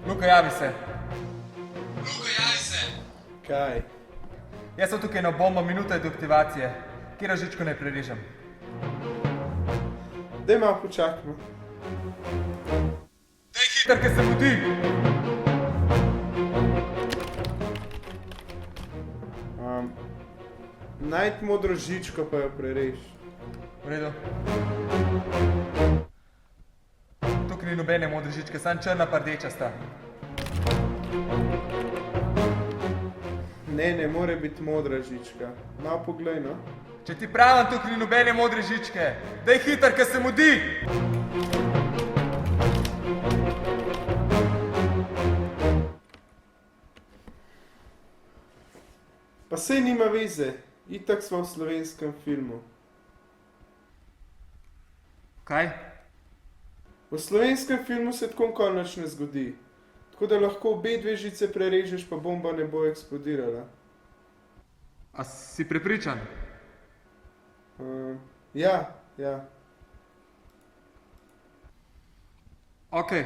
Luka, javi se. Luka, javi se. Kaj? Jaz sem tukaj na bomba, minuta je do aktivacije. Kjero žičko naj prerežem? Daj malo počakamo. Daj hiter, ker se mudi! Najti modro žičko pa jo prerež. V redu. Tukaj ni nobene modre žičke, samo črna pa rdeča sta. Ne more biti modra žička. Malo poglej, no. Če ti pravim, tukaj ni nobene modre žičke. Daj hiter, ker se mudi! Pa sej nima veze. Itak smo v slovenskem filmu. Kaj? V slovenskem filmu se tako konč ne zgodi. Tako da lahko obe dve žice prerežeš, pa bomba ne bo eksplodirala. A si prepričan? Ja. Okej.